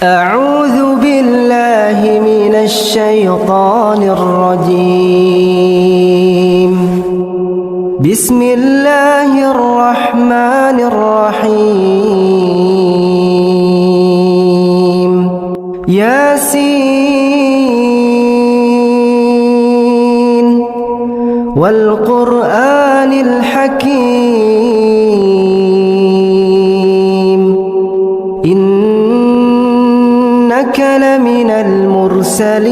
أعوذ بالله من الشيطان الرجيم. بسم الله الرحمن الرحيم. ياسين والقرآن الحكيم. إنك لمن المرسلين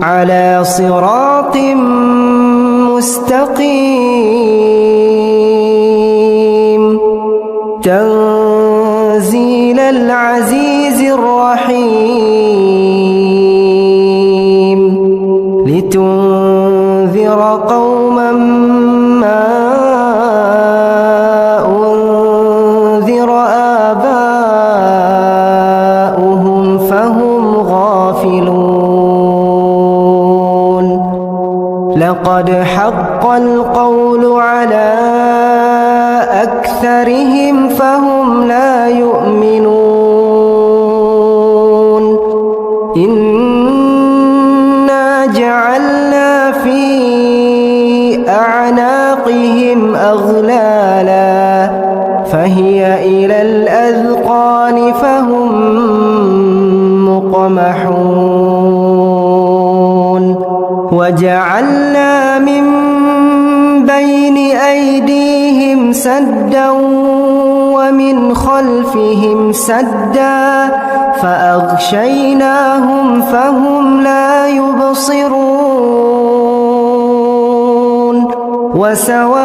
على صراط مستقيم. تنزيل العزيز الرحيم. لتنذر قوما ما أنذر آباؤهم فهم غافلون. لقد حق القول على أكثرهم فهم لا يؤمنون. إنا جعلنا في أعناقهم أغلالا فهي إلى الأذقان فهم مقمحون. وجعلنا من بين أيديهم سدا ومن خلفهم سدا فأغشيناهم فهم لا يبصرون. وسواء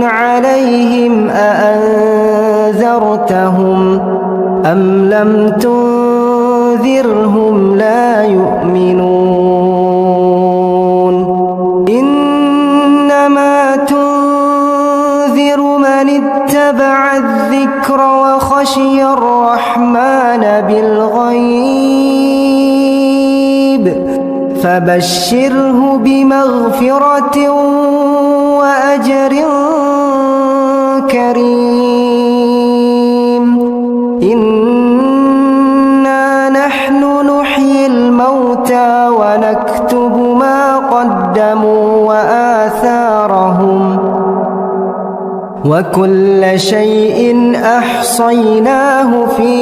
عليهم أأنذرتهم أم لم تنذرهم لا يؤمنون. إنما تنذر من اتبع الذكر وخشي الرحمن بالغيب فبشره بمغفرة وأجر كريم. إنا نحن نحيي الموتى ونكتب ما قدموا وآثارهم وكل شيء أحصيناه في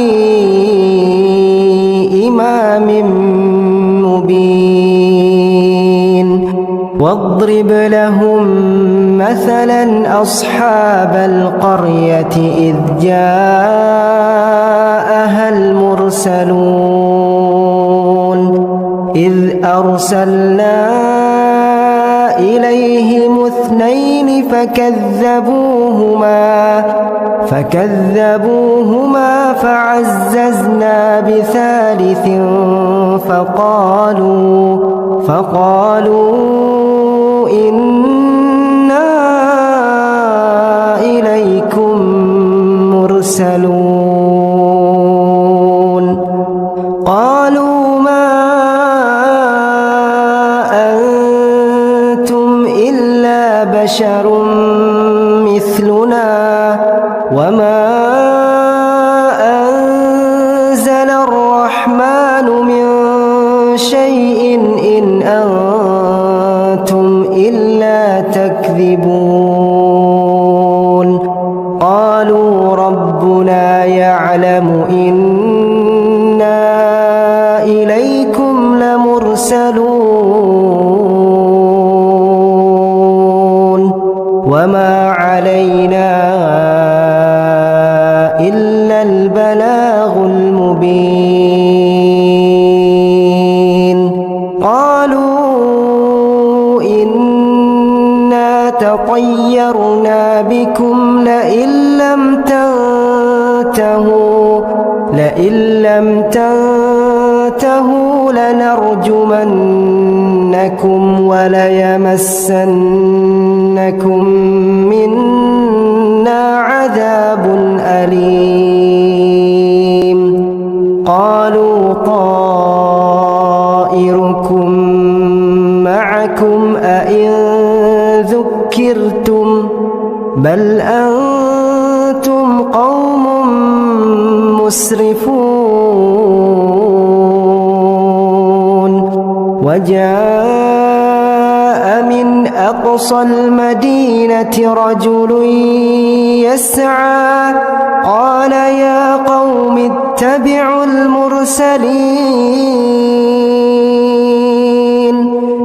إمام مبين. واضرب لهم مثلا أصحاب القرية إذ جاءها المرسلون إذ أرسلنا إليهم اثنين فكذبوهما فعززنا بثالث فقالوا إنا إليكم مرسلون. قالوا ما أنتم إلا بشر مثلنا وما أنزل الرحمن من شيء إن أنتم إلا تكذبون. قالوا ربنا يعلم إنا إليكم لمرسلون وما علينا إلا البلاغ المبين. قالوا إنا تطيرنا بكم لئن لم تنتهوا لنرجمنكم وليمسنكم منا عذاب أليم. قالوا طائركم معكم أئن ذكرتم بل أنتم قوم مسرفون وجاء من أقصى المدينة رجل يسعى قال يا قوم اتبعوا المرسلين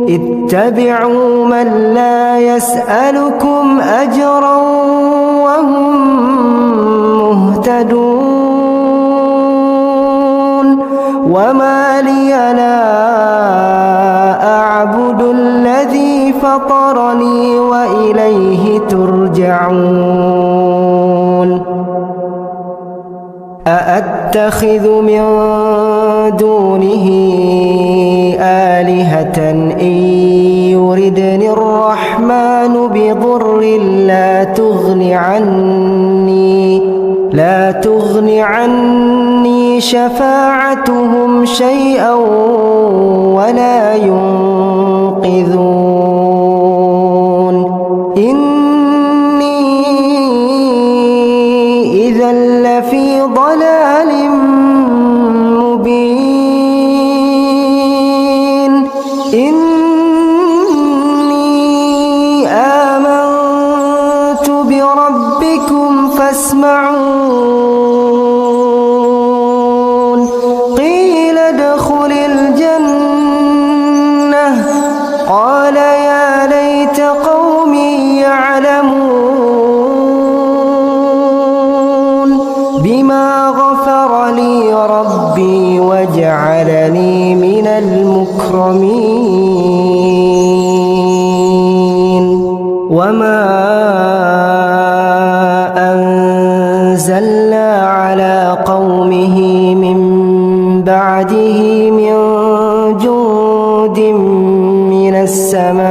اتبعوا من لا يسألكم أجرا وهم مهتدون وما لي لا أعبد الذي فطرني وإليه ترجعون أأتخذ من دونه آلهة إن يردني الرحمن بضر لا تغن عني شفاعتهم شيئا ولا ينقذون إني إذا لفي ضلال مبين إني آمنت بربكم فاسمعون قيل ادخل الجنة قال يا ليت قومي يعلمون بما غفر لي ربي وجعلني من المكرمين وما أنزلنا على قومه من بعده من جند من السماء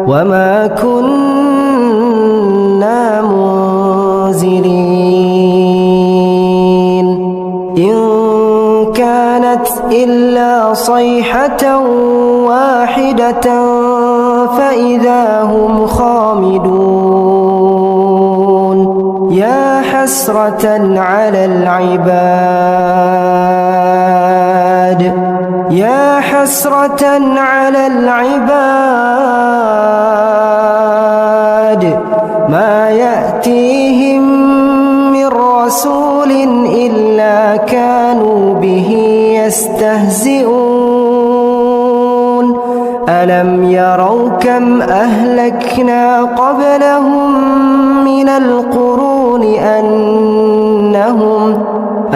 وما كنا منزلين إن كانت إلا صيحة واحدة فإذا هم خامدون يا حسرة على العباد ما يأتيهم من رسول إلا كانوا به يستهزئون ألم يروا كم أهلكنا قبلهم من القرون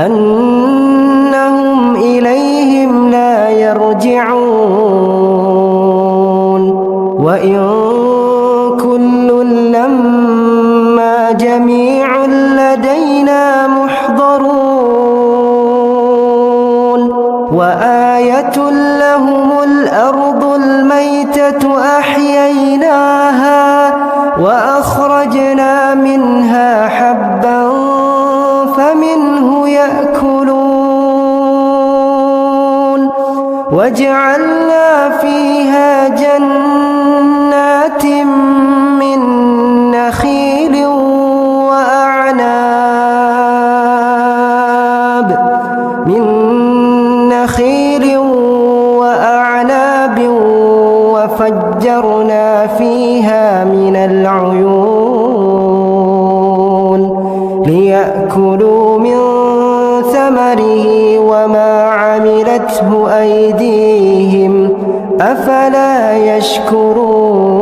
أنهم إليهم لا يرجعون وإن كل لما جميع لدينا محضرون وآية لهم الأرض الميتة أحييناها وأخرجنا منها حبا فمنه يأكلون وجعلنا فيها جنات من نخيل وأعناب وفجرنا فيها من العيون ليأكلوا من ثمره وما عملته أيديهم أفلا يشكرون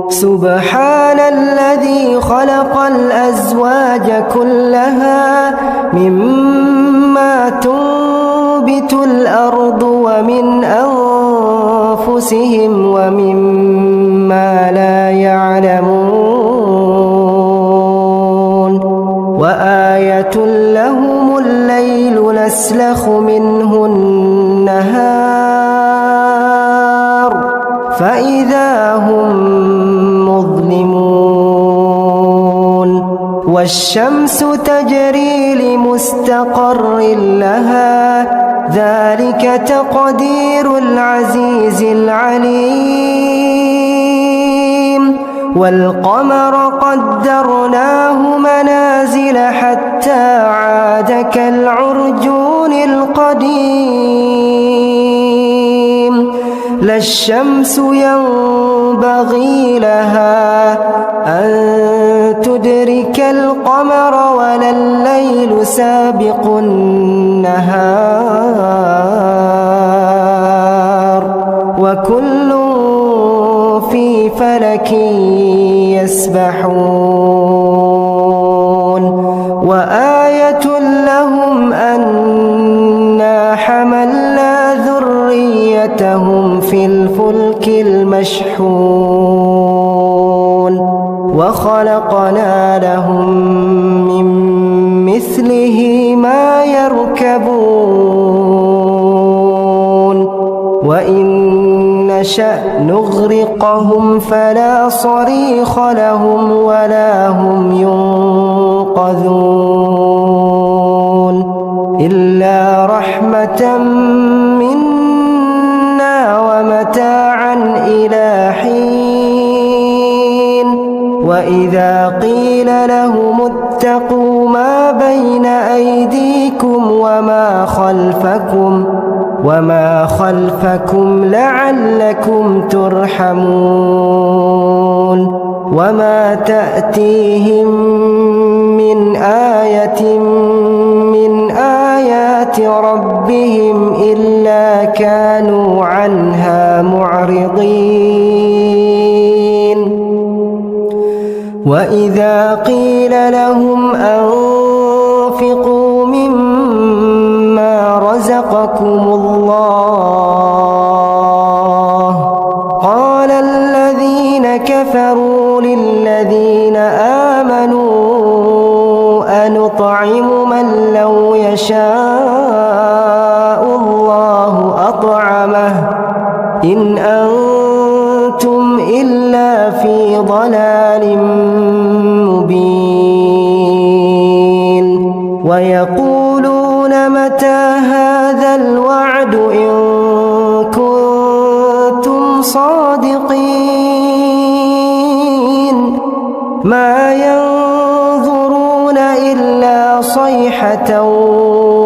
سبحان الذي خلق الأزواج كلها مما تنبت الأرض ومن أنفسهم ومما لا يعلمون وآية لهم الليل نسلخ منه النهار فإذا هم مظلمون والشمس تجري لمستقر لها ذلك تقدير العزيز العليم والقمر قدرناه منازل حتى عاد كالعرجون القديم لا الشمس ينبغي لها أن تدرك القمر ولا الليل سابق النهار وكل في فلك يسبحون وآية لهم أنا حملنا ذريتهم في الفلك المشحون وخلقنا لهم من مثله ما يركبون وإن نشأ نغرقهم فلا صريخ لهم ولا هم ينقذون إلا رحمة منا ومتاعا إلى حين وإذا قيل لهم اتقوا ما بين أيديكم وما خلفكم لعلكم ترحمون وما تأتيهم من آية من آيات ربهم إلا كانوا عنها معرضين وإذا قيل لهم أنفقوا مما رزقكم الله قال الذين كفروا للذين آمنوا أنطعم من لو يشاء الله أطعمه إن أنتم إلا في ضلال مبين ويقولون متى هذا الوعد إن كنتم صادقين ما ينظرون إلا صيحة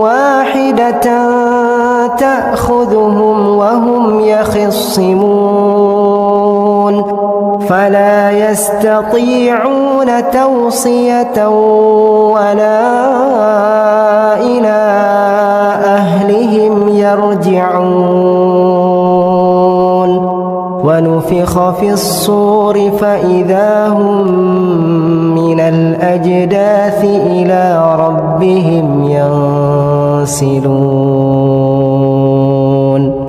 واحدة تأخذهم وهم يخصمون فلا يستطيعون توصية ولا إلى أهلهم يرجعون ونفخ في الصور فإذا هم من الأجداث إلى ربهم ينسلون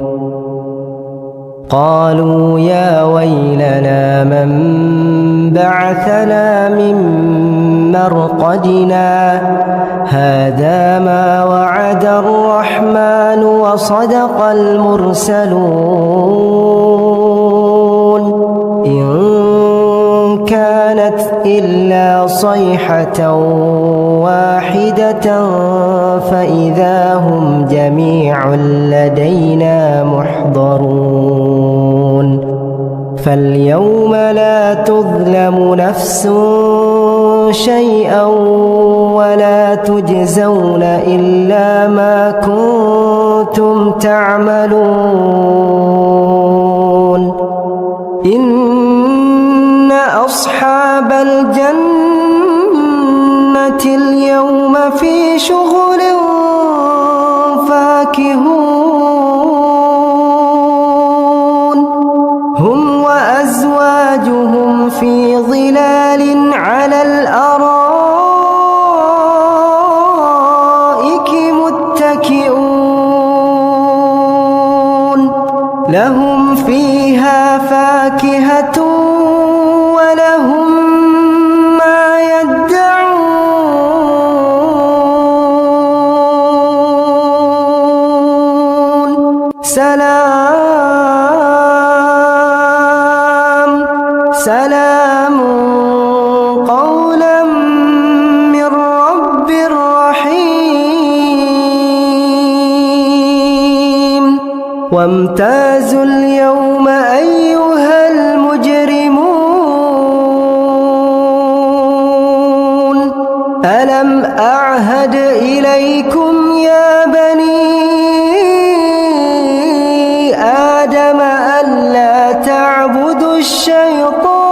قالوا يا ويلنا من بعثنا من مرقدنا هذا ما وعد الرحمن وصدق المرسلون إن كانت إلا صيحة واحدة فإذا هم جميع لدينا محضرون فاليوم لا تظلم نفس شيئا ولا تجزون إلا ما كنتم تعملون إن أصحاب الجنة اليوم في شغل فاكهون هم وأزواجهم في ظلال على الأرائك متكئون لهم فيها فاكهة ولهم ما يدعون سلام قولا من رب رحيم وامتازوا اليوم أيها المجرمون ألم أعهد إليكم يا بني آدم ألا تعبدوا الشيطان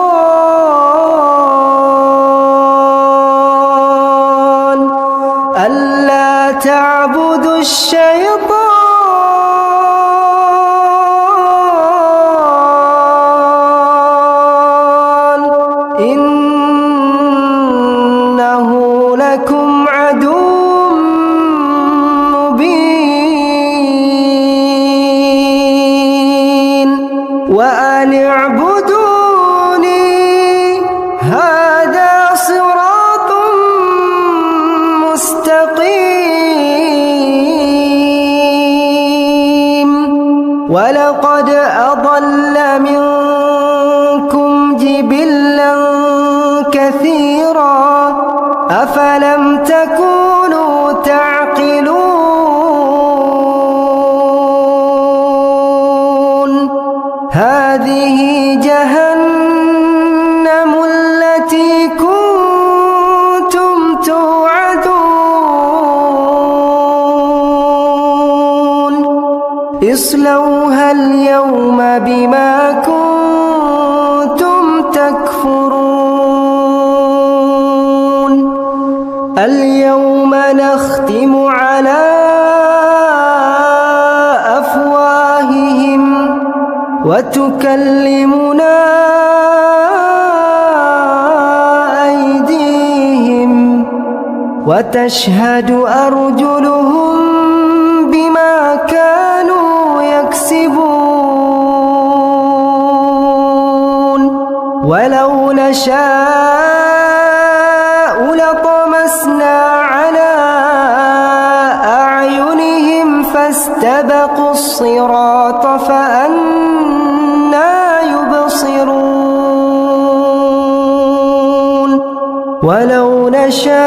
إنه لكم عدو مبين وأن اعبدوني هذا صراط مستقيم ولقد أضل منكم جبلا كثيرا أفلم تكونوا تعقلون هذه جهنم التي كنتم توعدون اصلوها اليوم بما كنتم تكفرون اليوم نختم على أفواههم وتكلمنا أيديهم وتشهد أرجلهم بما كانوا يكسبون ولو نشاء لطمسنا على أعينهم فاستبقوا الصراط فأنى يبصرون ولو نشاء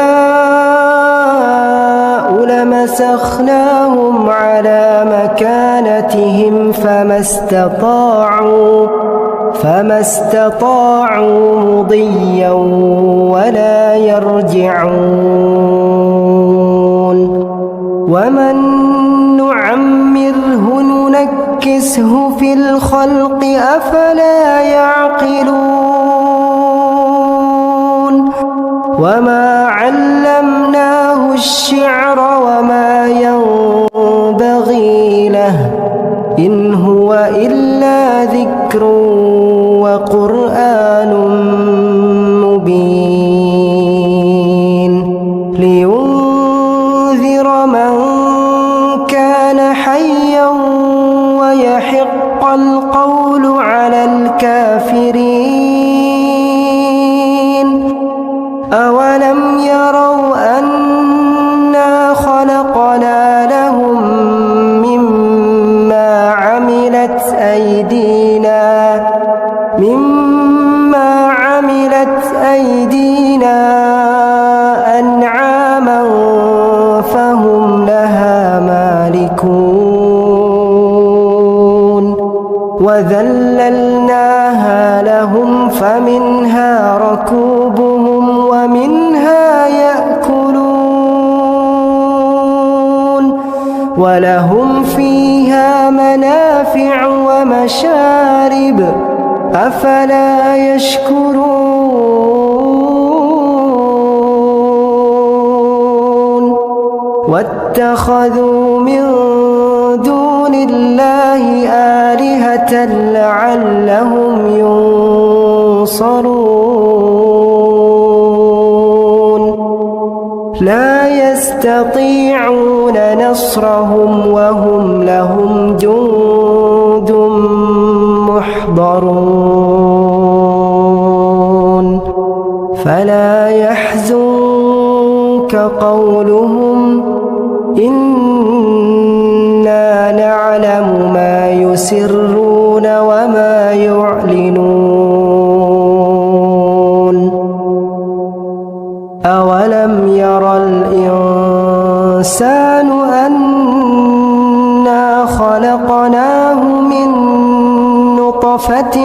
لمسخناهم على مكانتهم فما استطاعوا مضيا ولا يرجعون ومن نعمره ننكسه في الخلق أفلا يعقلون وما علمناه الشعر وما ينبغي له إن هو إلا ذكر وقرآن مبين لينذر من كان حيا ويحق القول على الكافرين أولم يروا أنا خلقنا لهم مما عملت أيدينا أنعاما فهم لها مالكون وذللناها لهم فمنها ركوبهم ومنها يأكلون ولهم فيها منافع ومشارب أفلا يشكرون واتخذوا من دون الله آلهة لعلهم ينصرون لا يستطيعون نصرهم وهم لهم جند محضرون فلا يحزنك قولهم إنا نعلم ما يسرون وما يعلنون أولم يرى الإنسان أنا خلقناه صافت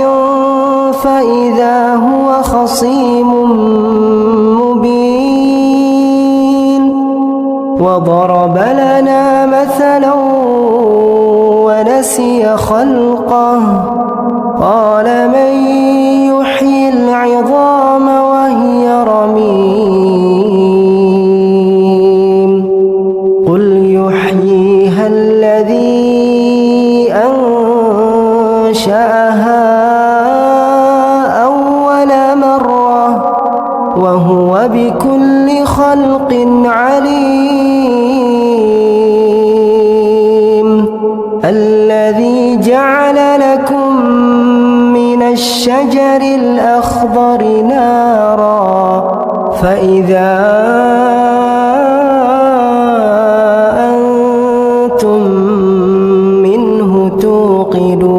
فإذا هو خصيم مبين وضرب لنا مثلا ونسي خلقه قال من يحيي العظام وهي رميم قل يحييها الذي أنشأها أول مرة وهو بكل خلق عليم الذي جعل لكم من الشجر الأخضر نارا فإذا أنتم منه توقدون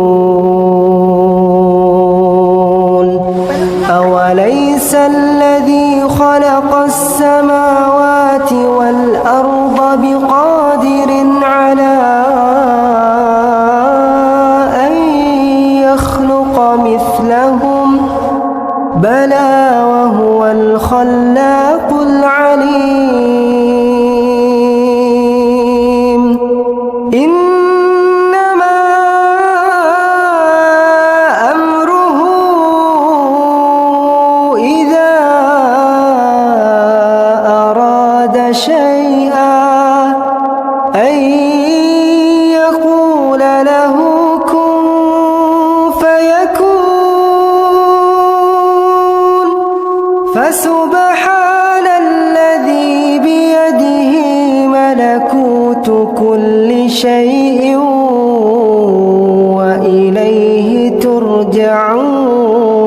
أوليس الذي خلق السماوات والأرض بقادر على أن يخلق مثلهم بلى وهو الخلاق العليم إنما أمره إذا أراد شيئا أن يقول له كن فيكون فسبحان الذي بيده ملكوت كل شيء وإليه ترجعون.